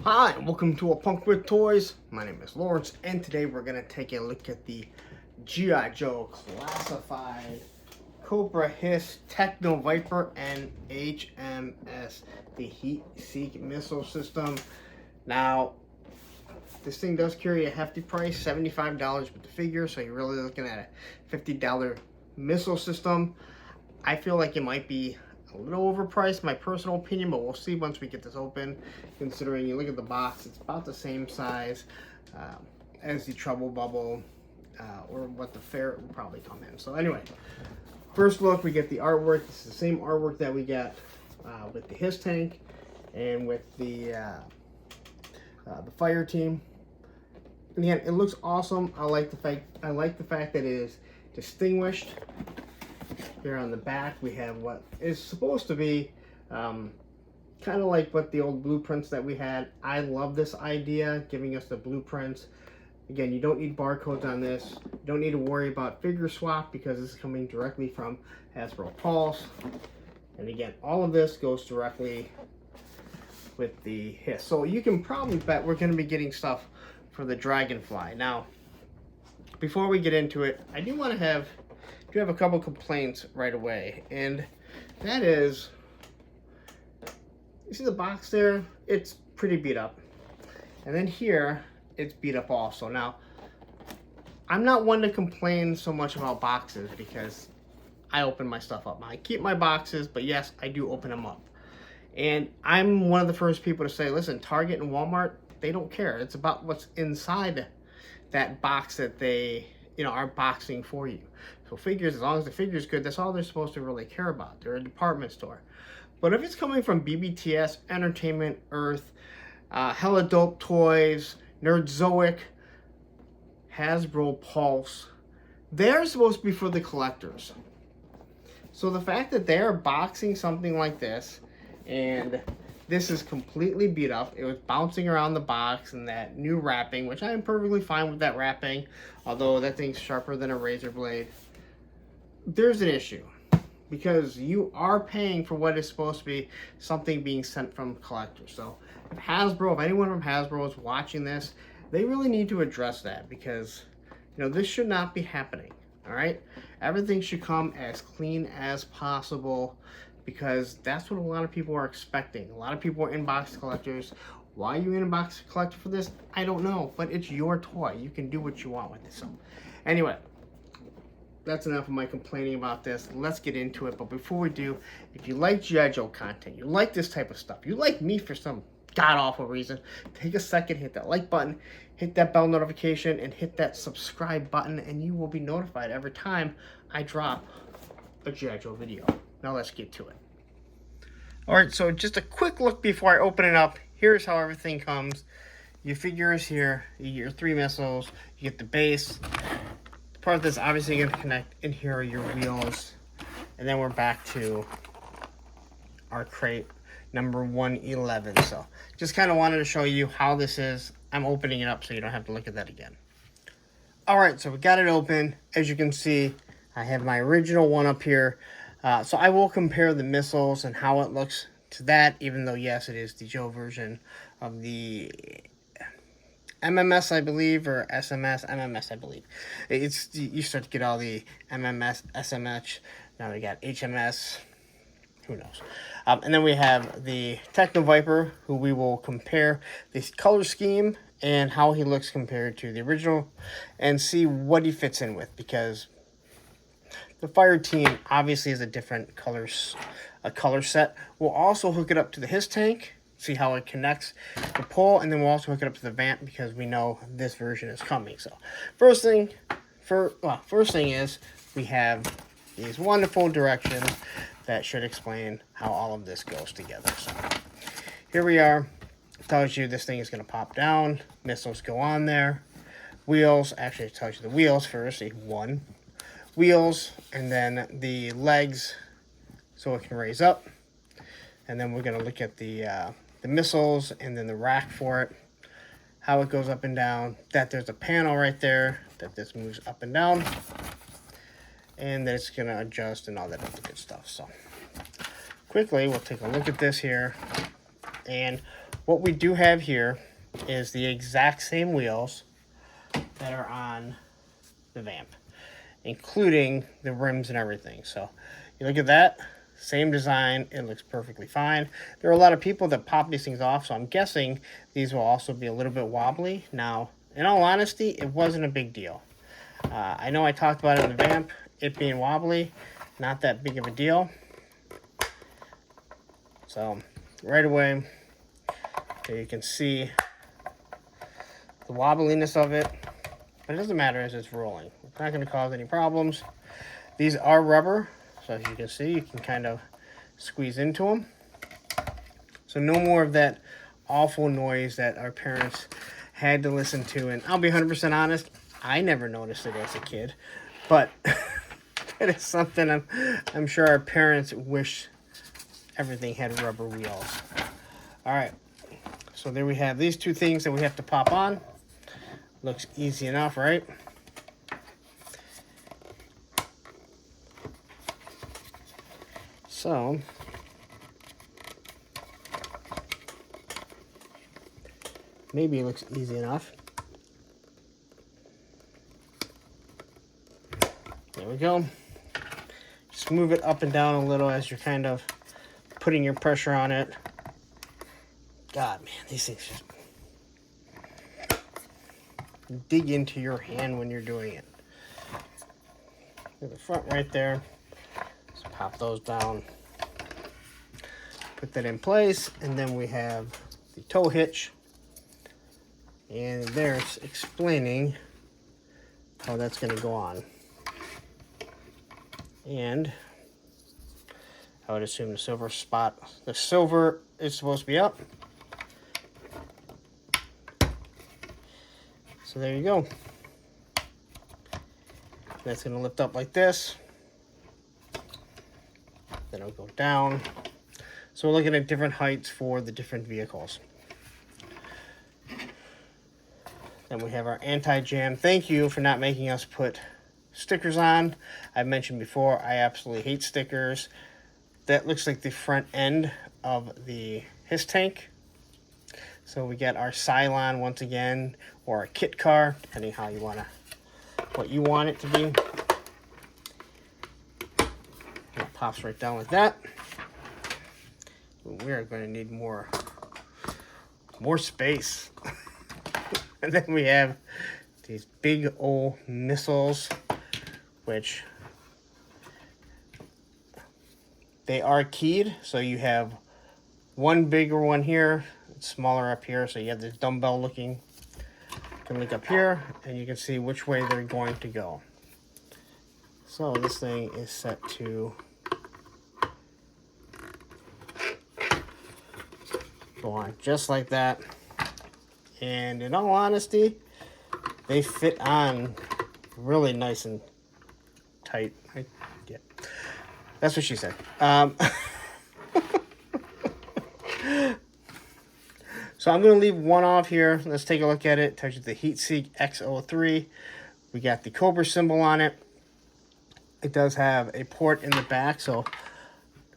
Hi, and welcome to A Punk with Toys. My name is Lawrence, and today we're going to take a look at the G.I. Joe classified Cobra, H.I.S.S, Techno-Viper, and H.M.S, the Heetseek Missile System. Now, this thing does carry a hefty price, $75 with the figure, so you're really looking at a $50 missile system. I feel like it might be a little overpriced, my personal opinion, but we'll see once we get this open. Considering you look at the box, it's about the same size as the Trouble Bubble or what the Ferret will probably come in. So anyway, first look, we get the artwork. This is the same artwork that we got with the H.I.S. tank and with the fire team. And again, it looks awesome. I like the fact that it is distinguished. Here on the back, we have what is supposed to be kind of like what the old blueprints that we had. I love this idea, giving us the blueprints. Again, you don't need barcodes on this. You don't need to worry about figure swap because this is coming directly from Hasbro Pulse. And again, all of this goes directly with the H.I.S.S. So you can probably bet we're going to be getting stuff for the Dragonfly. Now, before we get into it, I do have a couple complaints right away, and that is, you see the box there? It's pretty beat up, and then here it's beat up also. Now, I'm not one to complain so much about boxes because I open my stuff up. I keep my boxes, but yes, I do open them up, and I'm one of the first people to say, listen, Target and Walmart, they don't care. It's about what's inside that box that they are boxing for you. So figures, as long as the figure's good, that's all they're supposed to really care about. They're a department store. But if it's coming from BBTS, Entertainment Earth, Hella Dope Toys, Nerdzoic, Hasbro Pulse, they're supposed to be for the collectors. So the fact that they're boxing something like this, and this is completely beat up. It was bouncing around the box and that new wrapping, which I am perfectly fine with that wrapping, although that thing's sharper than a razor blade. There's an issue because you are paying for what is supposed to be something being sent from collectors. So if anyone from Hasbro is watching this, they really need to address that because this should not be happening. All right, everything should come as clean as possible, because that's what a lot of people are expecting. A lot of people are inbox collectors. Why are you an inbox collector for this? I don't know, but it's your toy. You can do what you want with it. So anyway, that's enough of my complaining about this. Let's get into it. But before we do, if you like G.I. Joe content, you like this type of stuff, you like me for some god-awful reason, take a second, hit that like button, hit that bell notification, and hit that subscribe button, and you will be notified every time I drop a G.I. Joe video. Now let's get to it. Alright, so just a quick look before I open it up. Here's how everything comes. Your figure is here, your 3 missiles, you get the base. Part of this obviously going to connect in here are your wheels. And then we're back to our crate number 111. So just kind of wanted to show you how this is. I'm opening it up so you don't have to look at that again. Alright, so we got it open. As you can see, I have my original one up here. So I will compare the missiles and how it looks to that, even though, yes, it is the Joe version of the MMS, I believe, or SMS, MMS, I believe. You start to get all the MMS, SMH. Now we got H.M.S. Who knows? And then we have the Techno-Viper, who we will compare this color scheme and how he looks compared to the original and see what he fits in with, because the fire team obviously is a different color set. We'll also hook it up to the H.I.S. tank, see how it connects the pole, and then we'll also hook it up to the vent because we know this version is coming. So first thing is we have these wonderful directions that should explain how all of this goes together. So here we are. It tells you this thing is going to pop down. Missiles go on there. Wheels, actually it tells you the wheels first. One. Wheels, and then the legs so it can raise up. And then we're going to look at the missiles and then the rack for it, how it goes up and down, that there's a panel right there, that this moves up and down, and that it's going to adjust and all that other good stuff. So quickly, we'll take a look at this here. And what we do have here is the exact same wheels that are on the Vamp, including the rims and everything. So you look at that, same design, it looks perfectly fine. There are a lot of people that pop these things off, so I'm guessing these will also be a little bit wobbly. Now, in all honesty, it wasn't a big deal. I know I talked about it in the Vamp, it being wobbly, not that big of a deal. So right away, okay, you can see the wobbliness of it, but it doesn't matter as it's rolling. It's not going to cause any problems. These are rubber, so as you can see, you can kind of squeeze into them. So no more of that awful noise that our parents had to listen to. And I'll be 100% honest, I never noticed it as a kid, but it is something I'm sure our parents wish everything had rubber wheels. All right, so there we have these two things that we have to pop on. Looks easy enough, right? So maybe it looks easy enough. There we go. Just move it up and down a little as you're kind of putting your pressure on it. God, man, these things just dig into your hand when you're doing it. The front right there. Just pop those down. Put that in place, and then we have the tow hitch. And there's explaining how that's going to go on. And I would assume the silver is supposed to be up. So there you go. That's going to lift up like this. Then it'll go down. So we're looking at different heights for the different vehicles. Then we have our anti-jam. Thank you for not making us put stickers on. I've mentioned before, I absolutely hate stickers. That looks like the front end of the H.I.S. tank. So we get our Cylon once again, or a kit car, depending how you what you want it to be. It pops right down like that. We are going to need more space. And then we have these big old missiles, which they are keyed. So you have one bigger one here, smaller up here. So you have this dumbbell looking. You can look up here and you can see which way they're going to go. So this thing is set to go on just like that. And in all honesty, they fit on really nice and tight. Yeah, that's what she said. So I'm going to leave one off here. Let's take a look at it. Touch the Heetseek X03. We got the Cobra symbol on it. It does have a port in the back, so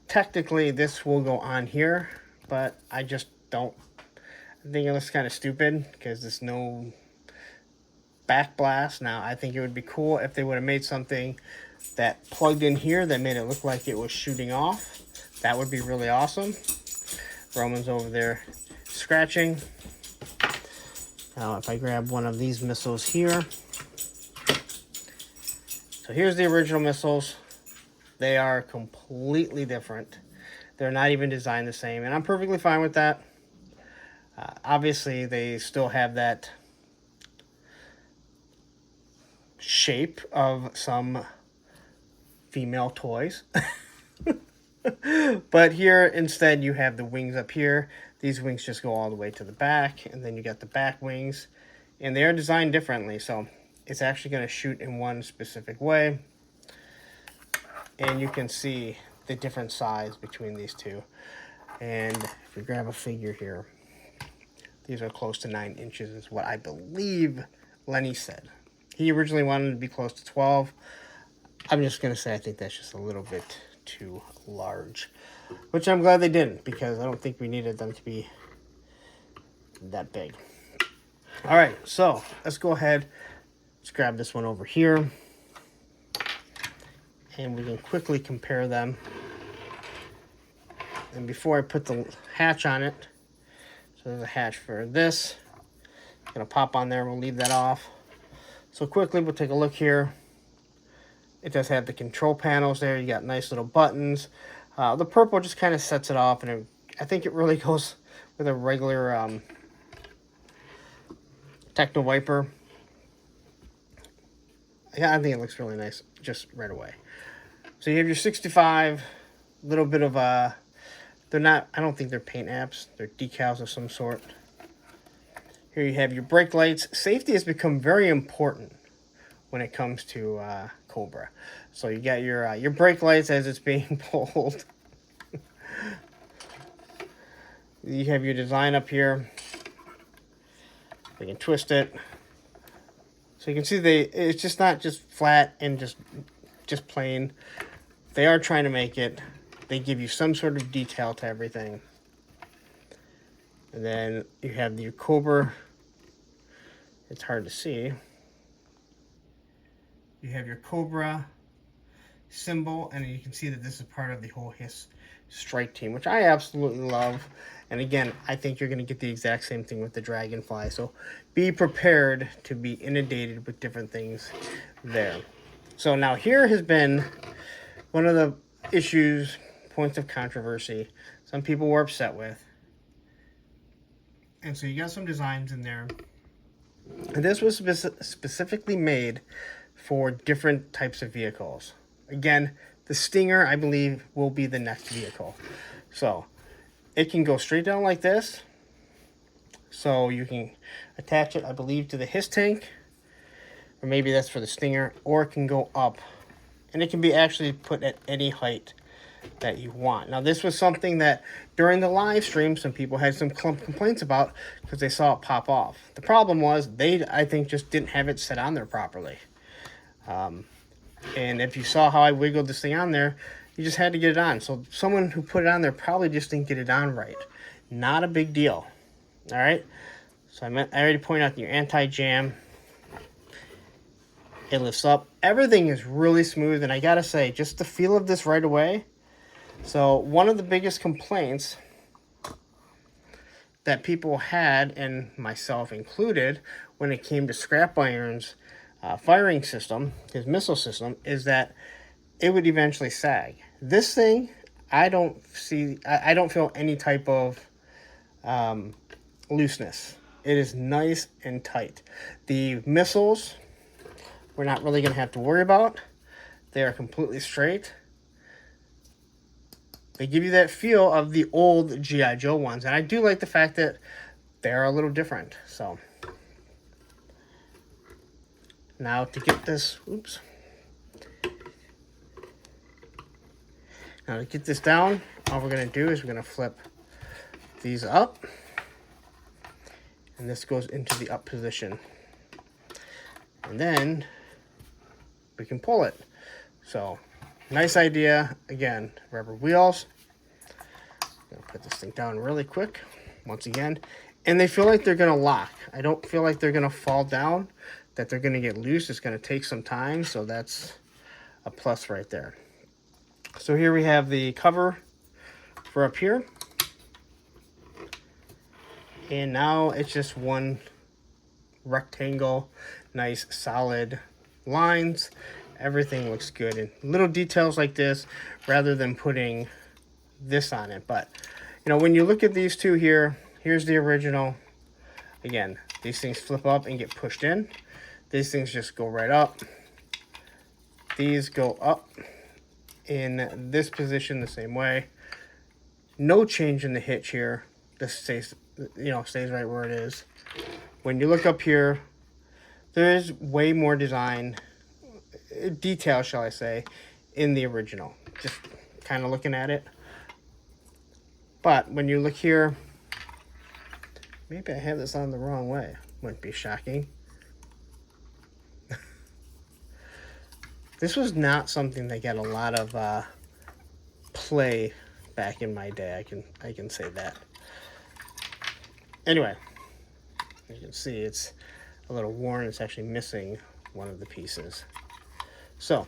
technically this will go on here, but I just don't. I think it looks kind of stupid because there's no back blast. Now, I think it would be cool if they would have made something that plugged in here that made it look like it was shooting off. That would be really awesome. Roman's over there scratching. Now, if I grab one of these missiles here. So here's the original missiles. They are completely different. They're not even designed the same, and I'm perfectly fine with that. Obviously, they still have that shape of some female toys. But here, instead, you have the wings up here. These wings just go all the way to the back, and then you got the back wings. And they are designed differently, so it's actually going to shoot in one specific way. And you can see the different size between these two. And if we grab a figure here, these are close to 9 inches is what I believe Lenny said. He originally wanted to be close to 12. I'm just going to say I think that's just a little bit too large. Which I'm glad they didn't, because I don't think we needed them to be that big. All right, so let's go ahead. Let's grab this one over here. And we can quickly compare them. And before I put the hatch on it, so there's a hatch for this. It's gonna pop on there, we'll leave that off. So quickly, we'll take a look here. It does have the control panels there. You got nice little buttons. The purple just kind of sets it off, and I think it really goes with a regular Techno-Viper. Yeah, I think it looks really nice just right away. So you have your 65, little bit of they're not, I don't think they're paint apps. They're decals of some sort. Here you have your brake lights. Safety has become very important when it comes to Cobra. So you got your brake lights as it's being pulled. You have your design up here. We can twist it. So you can see it's just not just flat and just plain. They are trying to make it. They give you some sort of detail to everything. And then you have the Cobra. It's hard to see. You have your Cobra symbol, and you can see that this is part of the whole H.I.S.S strike team, which I absolutely love. And again, I think you're going to get the exact same thing with the Dragonfly. So be prepared to be inundated with different things there. So now here has been one of the issues, points of controversy, some people were upset with. And so you got some designs in there. And this was specifically made for different types of vehicles. Again, the Stinger, I believe, will be the next vehicle. So it can go straight down like this. So you can attach it, I believe, to the H.I.S.S tank. Or maybe that's for the Stinger. Or it can go up. And it can be actually put at any height that you want. Now, this was something that during the live stream, some people had some complaints about because they saw it pop off. The problem was they, I think, just didn't have it set on there properly. And if you saw how I wiggled this thing on there, you just had to get it on. So someone who put it on there probably just didn't get it on right. Not a big deal. All right. So I already pointed out your anti-jam. It lifts up. Everything is really smooth. And I got to say, just the feel of this right away. So one of the biggest complaints that people had, and myself included, when it came to Scrap Iron's firing system, his missile system, is that it would eventually sag. This thing, I don't feel any type of looseness. It is nice and tight. The missiles, we're not really going to have to worry about. They are completely straight. They give you that feel of the old G.I. Joe ones. And I do like the fact that they're a little different. So now to get this, oops. Now to get this down, all we're going to do is we're going to flip these up. And this goes into the up position. And then we can pull it. So nice idea. Again, rubber wheels. I'm going to put this thing down really quick once again. And they feel like they're going to lock. I don't feel like they're going to fall down, that they're going to get loose. It's going to take some time. So that's a plus right there. So here we have the cover for up here. And now it's just one rectangle, nice solid lines. Everything looks good. And little details like this rather than putting this on it. But, you know, when you look at these two here, here's the original. Again, these things flip up and get pushed in. These things just go right up. These go up in this position the same way. No change in the hitch here. This stays, stays right where it is. When you look up here, there is way more design, detail, shall I say, in the original. Just kind of looking at it. But when you look here, maybe I have this on the wrong way. Wouldn't be shocking. This was not something that got a lot of play back in my day. I can say that. Anyway, You can see it's a little worn. It's actually missing one of the pieces. So,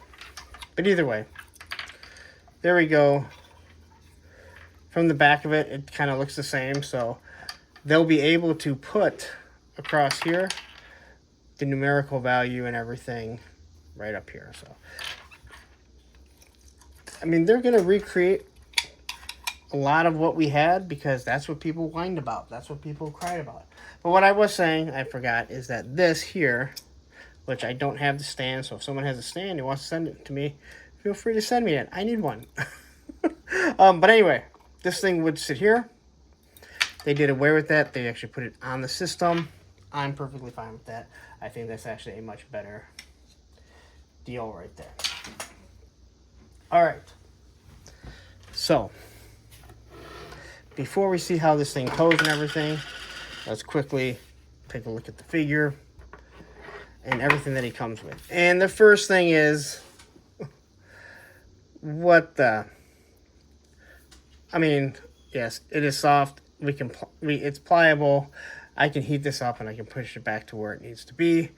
but either way, there we go. From the back of it, it kind of looks the same. So they'll be able to put across here the numerical value and everything right up here. So, I mean, they're going to recreate a lot of what we had because that's what people whined about. That's what people cried about. But what I was saying, I forgot, is that this here, which I don't have the stand, so if someone has a stand and wants to send it to me, feel free to send me it. I need one. But anyway, this thing would sit here. They did away with that. They actually put it on the system. I'm perfectly fine with that. I think that's actually a much better deal right there. All right. So, before we see how this thing goes and everything, let's quickly take a look at the figure and everything that he comes with. And the first thing is, what the... I mean, yes, it is soft. It's pliable. I can heat this up and I can push it back to where it needs to be.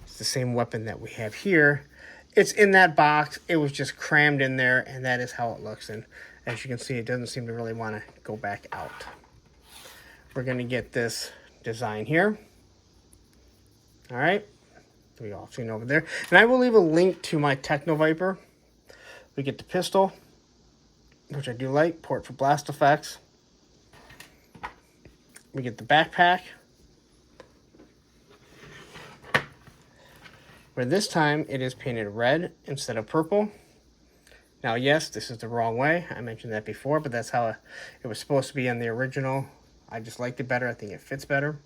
It's the same weapon that we have here. It's in that box. It was just crammed in there, and that is how it looks. And as you can see, it doesn't seem to really want to go back out. We're going to get this design here. All right. We all seen over there. And I will leave a link to my Techno-Viper. We get the pistol, which I do like, port for blast effects. We get the backpack, where this time it is painted red instead of purple. Now, yes, this is the wrong way. I mentioned that before, but that's how it was supposed to be on the original. I just liked it better. I think it fits better.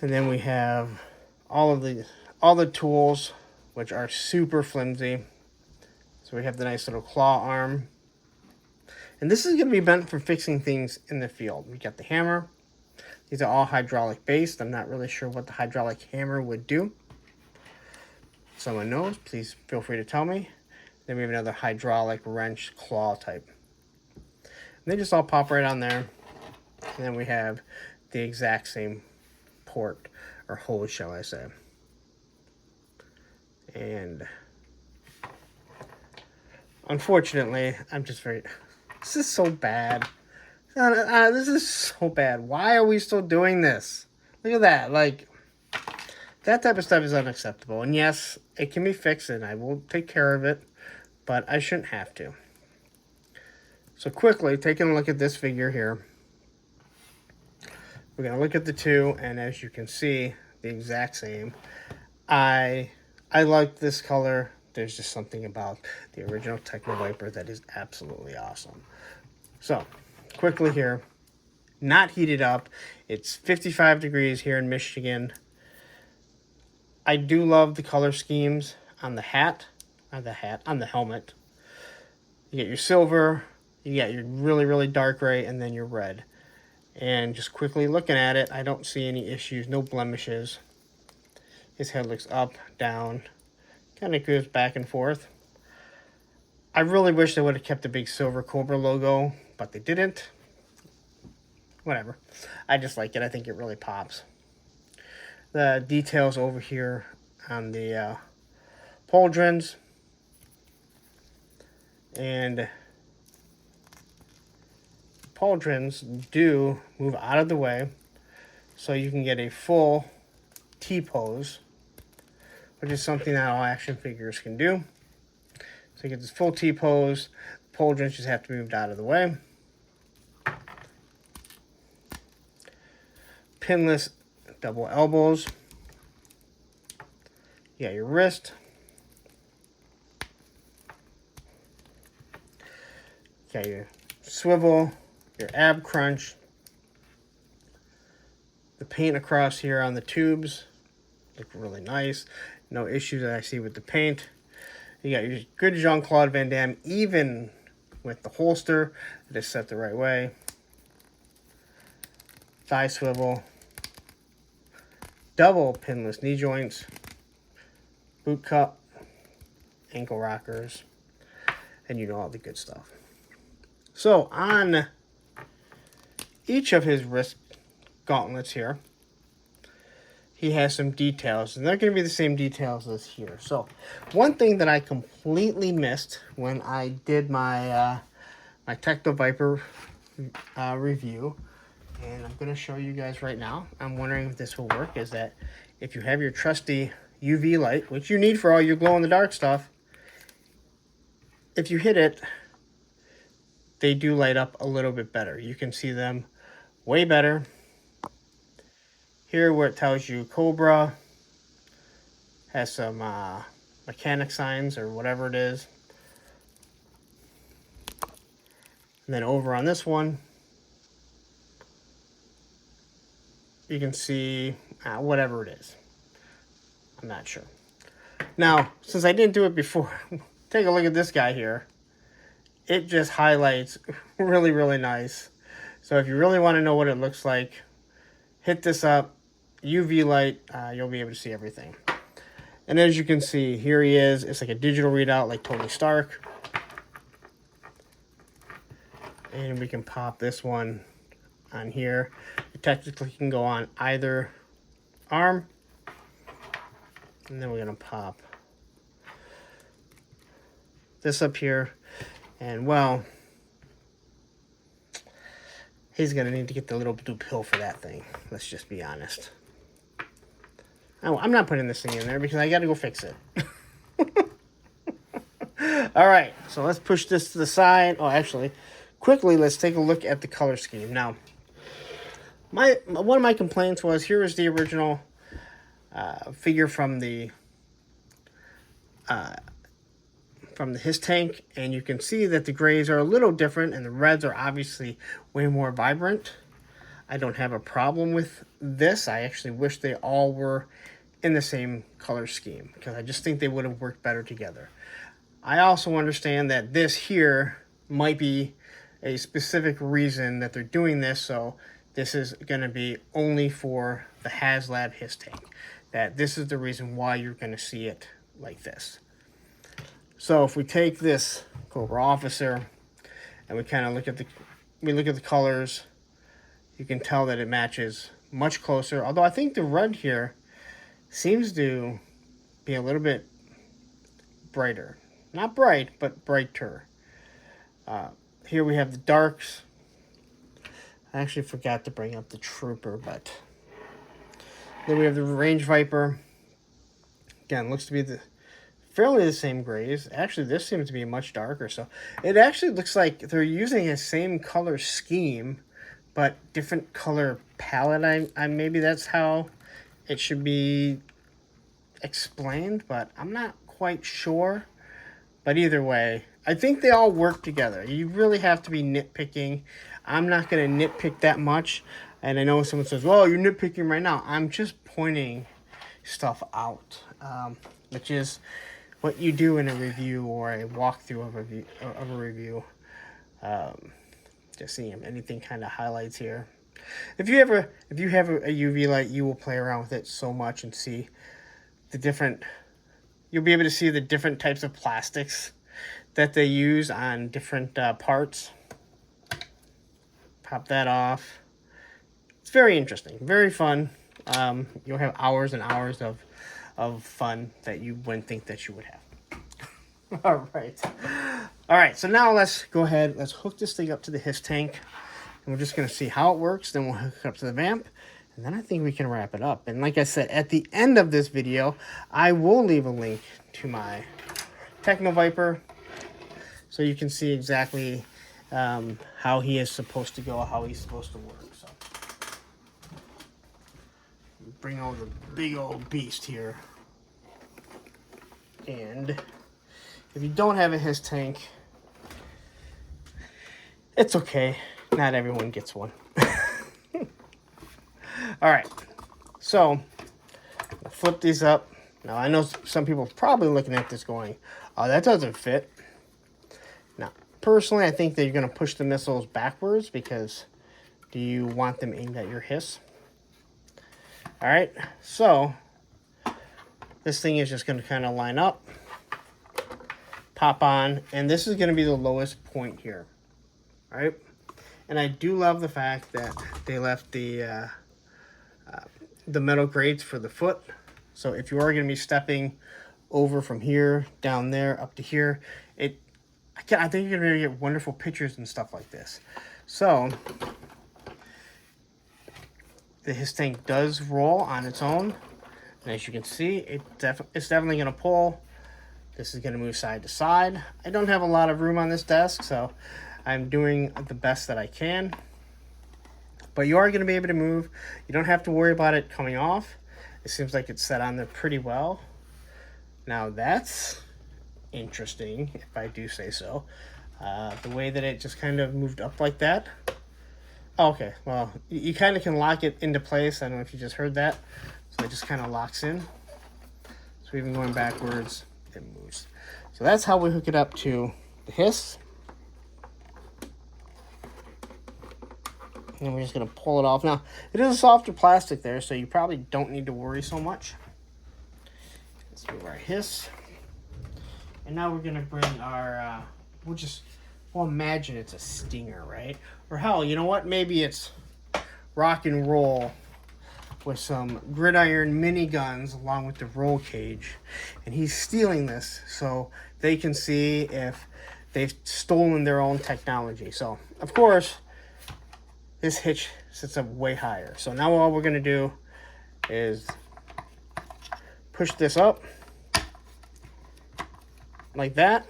And then we have all the tools, which are super flimsy. So we have the nice little claw arm. And this is going to be meant for fixing things in the field. We got the hammer. These are all hydraulic based. I'm not really sure what the hydraulic hammer would do. If someone knows, please feel free to tell me. Then we have another hydraulic wrench claw type. And they just all pop right on there. And then we have the exact same port, or hose, shall I say. And unfortunately, I'm just very... This is so bad. This is so bad. Why are we still doing this? Look at that. Like, that type of stuff is unacceptable. And yes, it can be fixed, and I will take care of it. But I shouldn't have to. So quickly, taking a look at this figure here. We're going to look at the two, and as you can see, the exact same. I like this color. There's just something about the original Techno-Viper that is absolutely awesome. So, quickly here, not heated up. It's 55 degrees here in Michigan. I do love the color schemes on the on the helmet. You get your silver, you get your really, really dark gray, and then your red. And just quickly looking at it, I don't see any issues, no blemishes. His head looks up, down, kind of goes back and forth. I really wish they would have kept the big silver Cobra logo, but they didn't. Whatever. I just like it. I think it really pops. The details over here on the pauldrons. And pauldrons do move out of the way so you can get a full T-pose, which is something that all action figures can do. So you get this full T-pose. Pauldrons just have to be moved out of the way. Pinless double elbows. You got your wrist. You got your swivel, your ab crunch. The paint across here on the tubes look really nice. No issues that I see with the paint. You got your good Jean-Claude Van Damme, even with the holster. It is set the right way. Thigh swivel. Double pinless knee joints. Boot cup. Ankle rockers. And you know all the good stuff. So on each of his wrist gauntlets here, he has some details, and they're going to be the same details as here. So one thing that I completely missed when I did my my Techno-Viper review, and I'm going to show you guys right now, I'm wondering if this will work, is that if you have your trusty UV light, which you need for all your glow-in-the-dark stuff, if you hit it, they do light up a little bit better. You can see them way better. Here where it tells you Cobra has some mechanic signs or whatever it is. And then over on this one, you can see whatever it is. I'm not sure. Now, since I didn't do it before, take a look at this guy here. It just highlights really, really nice. So if you really want to know what it looks like, hit this up, UV light, you'll be able to see everything. And as you can see, here he is. It's like a digital readout like Tony Stark. And we can pop this one on here. It technically can go on either arm. And then we're going to pop this up here. And, well, he's going to need to get the little blue pill for that thing. Let's just be honest. Oh, I'm not putting this thing in there because I got to go fix it. All right, so let's push this to the side. Oh, actually, quickly, let's take a look at the color scheme. Now, one of my complaints was, here is the original figure from the H.I.S.S tank, and you can see that the grays are a little different, and the reds are obviously way more vibrant. I don't have a problem with this. I actually wish they all were in the same color scheme because I just think they would have worked better together. I also understand that this here might be a specific reason that they're doing this, so this is going to be only for the HasLab H.I.S.S tank. That this is the reason why you're going to see it like this. So if we take this Cobra officer and we kind of look at the colors, you can tell that it matches much closer. Although I think the red here seems to be a little bit brighter. Not bright, but brighter. Here we have the darks. I actually forgot to bring up the Trooper, but then we have the Range Viper. Again, looks to be fairly the same grays. Actually, this seems to be much darker. So it actually looks like they're using the same color scheme, but different color palette. Maybe that's how it should be explained, but I'm not quite sure. But either way, I think they all work together. You really have to be nitpicking. I'm not going to nitpick that much. And I know someone says, well, you're nitpicking right now. I'm just pointing stuff out, which is what you do in a review or a walkthrough of a review. Just seeing anything kind of highlights here. If you have a UV light, you will play around with it so much and see the different. You'll be able to see the different types of plastics that they use on different parts. Pop that off. It's very interesting, very fun. You'll have hours and hours of fun that you wouldn't think that you would have. All right. So now let's go ahead. Let's hook this thing up to the H.I.S.S tank, and we're just going to see how it works. Then we'll hook it up to the vamp, and then I think we can wrap it up. And like I said, at the end of this video, I will leave a link to my Techno-Viper, so you can see exactly how he is supposed to go, how he's supposed to work. So bring over the big old beast here. And if you don't have a H.I.S.S tank, it's okay. Not everyone gets one. All right. So I'll flip these up. Now, I know some people are probably looking at this going, oh, that doesn't fit. Now, personally, I think that you're going to push the missiles backwards because do you want them aimed at your H.I.S.S? All right. So this thing is just going to kind of line up, pop on, and this is going to be the lowest point here. All right. And I do love the fact that they left the the metal grates for the foot. So if you are going to be stepping over from here, down there, up to here, I think you're going to get wonderful pictures and stuff like this. So the H.I.S. tank does roll on its own. And as you can see, it's definitely going to pull. This is going to move side to side. I don't have a lot of room on this desk, so I'm doing the best that I can. But you are going to be able to move. You don't have to worry about it coming off. It seems like it's set on there pretty well. Now that's interesting, if I do say so. The way that it just kind of moved up like that. Oh, okay, well, you kind of can lock it into place. I don't know if you just heard that. So it just kind of locks in. So even going backwards, it moves. So that's how we hook it up to the H.I.S. And we're just going to pull it off. Now, it is a softer plastic there, so you probably don't need to worry so much. Let's move our H.I.S. And now we're going to bring our, we'll imagine it's a Stinger, right? Or hell, you know what? Maybe it's rock and roll with some gridiron miniguns along with the roll cage. And he's stealing this so they can see if they've stolen their own technology. So, of course, this hitch sits up way higher. So now all we're going to do is push this up like that.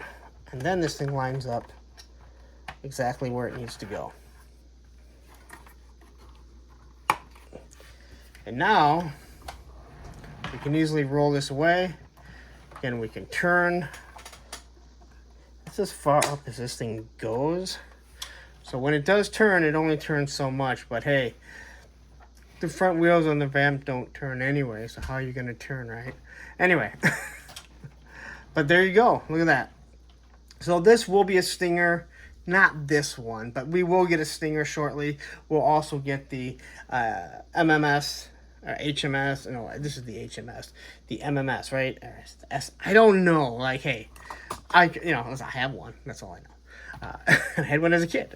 And then this thing lines up exactly where it needs to go. And now we can easily roll this away. Again, we can turn. That's as far up as this thing goes. So when it does turn, it only turns so much. But hey, the front wheels on the van don't turn anyway. So how are you going to turn, right? Anyway. But there you go. Look at that. So this will be a Stinger. Not this one, but we will get a Stinger shortly. We'll also get the M.M.S. or H.M.S. No, this is the H.M.S. The M.M.S., right? I don't know. Like, hey, I have one. That's all I know. I had one as a kid.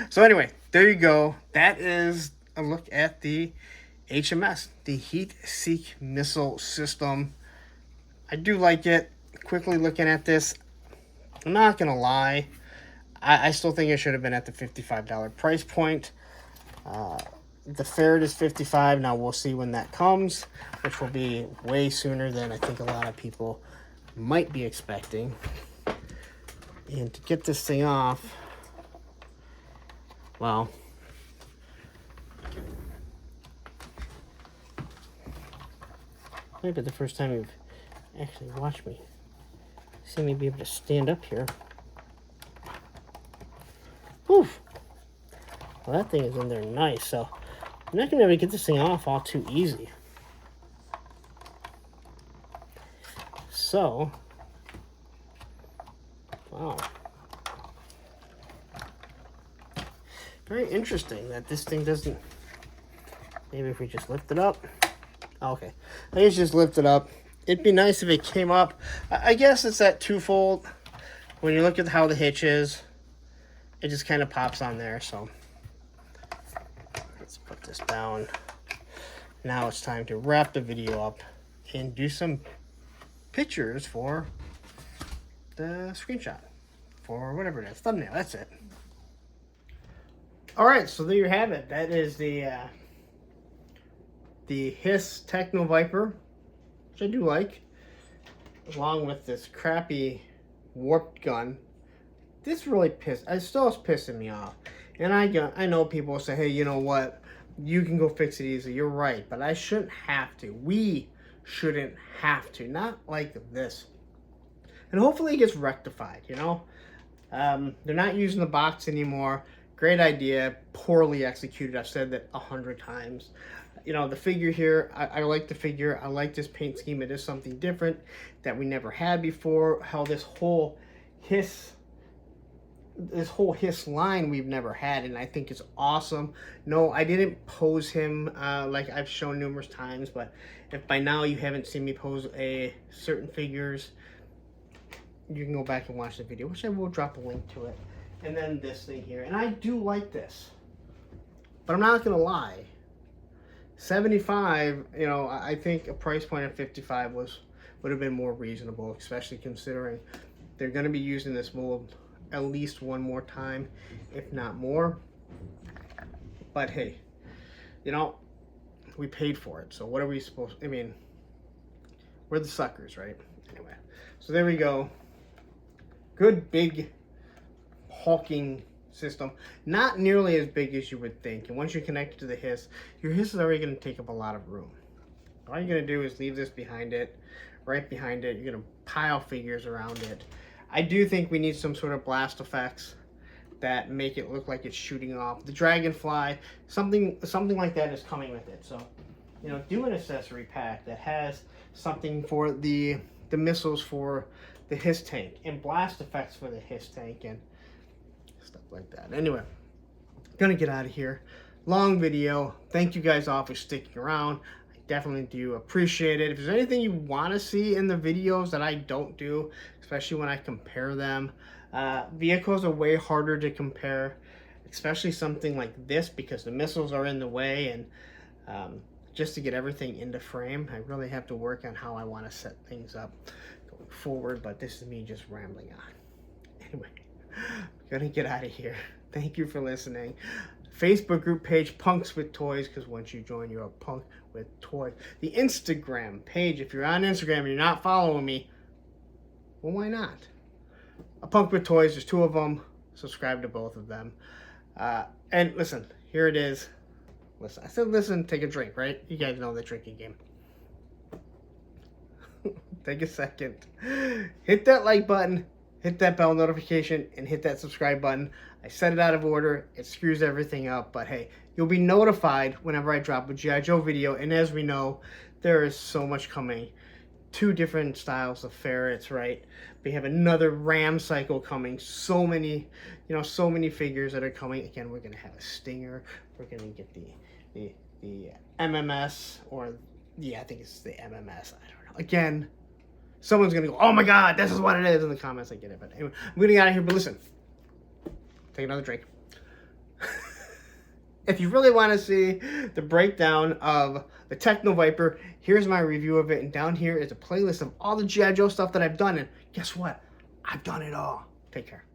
So anyway, there you go. That is a look at the H.M.S., the Heetseek Missile System. I do like it. Quickly looking at this, I'm not going to lie. I still think it should have been at the $55 price point. The Ferret is $55. Now we'll see when that comes, which will be way sooner than I think a lot of people might be expecting. And to get this thing off, well, maybe the first time you've actually watched me see me be able to stand up here. Oof. Well, that thing is in there nice, so I'm not going to be able to get this thing off all too easy. So, wow. Very interesting that this thing doesn't, maybe if we just lift it up. Okay, I guess just lift it up. It'd be nice if it came up. I guess it's that twofold. When you look at how the hitch is, it just kind of pops on there. So let's put this down. Now it's time to wrap the video up and do some pictures for the screenshot, for whatever it is, thumbnail. That's it. All right, so there you have it. That is the H.I.S. Techno-Viper, which I do like, along with this crappy warped gun. This really still is pissing me off. And I know people will say, hey, you know what? You can go fix it easily. You're right, but I shouldn't have to. We shouldn't have to. Not like this. And hopefully it gets rectified, you know? They're not using the box anymore. Great idea. Poorly executed. I've said that 100 times. You know, the figure here, I like the figure. I like this paint scheme. It is something different that we never had before. How this whole H.I.S. line we've never had, and I think it's awesome. No, I didn't pose him like I've shown numerous times, but if by now you haven't seen me pose certain figures, you can go back and watch the video, which I will drop a link to it. And then this thing here, and I do like this, but I'm not gonna lie, $75, you know, I think a price point of $55 would have been more reasonable, especially considering they're going to be using this mold at least one more time, if not more. But hey, you know, we paid for it, so what are we supposed to, I mean, we're the suckers, right? Anyway, so there we go. Good big hulking system, not nearly as big as you would think. And once you connect it to the H.I.S.S, your H.I.S.S is already going to take up a lot of room. All you're going to do is leave this behind it, right behind it. You're going to pile figures around it. I do think we need some sort of blast effects that make it look like it's shooting off. The dragonfly, something like that is coming with it. So, you know, do an accessory pack that has something for the missiles for the H.I.S.S tank and blast effects for the H.I.S.S tank and stuff like that. Anyway, gonna get out of here. Long video. Thank you guys all for sticking around. I definitely do appreciate it. If there's anything you want to see in the videos that I don't do, especially when I compare them, vehicles are way harder to compare, especially something like this because the missiles are in the way, and just to get everything into frame, I really have to work on how I want to set things up going forward, but this is me just rambling on. Anyway, I'm gonna get out of here. Thank you for listening. Facebook group page, Punks with Toys, because once you join, you're a punk with toys. The Instagram page, if you're on Instagram and you're not following me, well, why not? A Punk with Toys, there's 2 of them. Subscribe to both of them. And listen, here it is. Listen, I said listen, take a drink, right? You guys know the drinking game. Take a second. Hit that like button, hit that bell notification, and hit that subscribe button. I set it out of order. It screws everything up, but hey, you'll be notified whenever I drop a G.I. Joe video, and as we know, there is so much coming. 2 different styles of ferrets, right? We have another Ram cycle coming. So many, you know, so many figures that are coming. Again, we're gonna have a Stinger. We're gonna get the M.S. or yeah, I think it's the M.S. I don't know. Again, someone's gonna go, oh my god, this is what it is in the comments. I get it, but anyway, I'm gonna get out of here. But listen, take another drink. If you really want to see the breakdown of the Techno-Viper, here's my review of it. And down here is a playlist of all the G.I. Joe stuff that I've done. And guess what? I've done it all. Take care.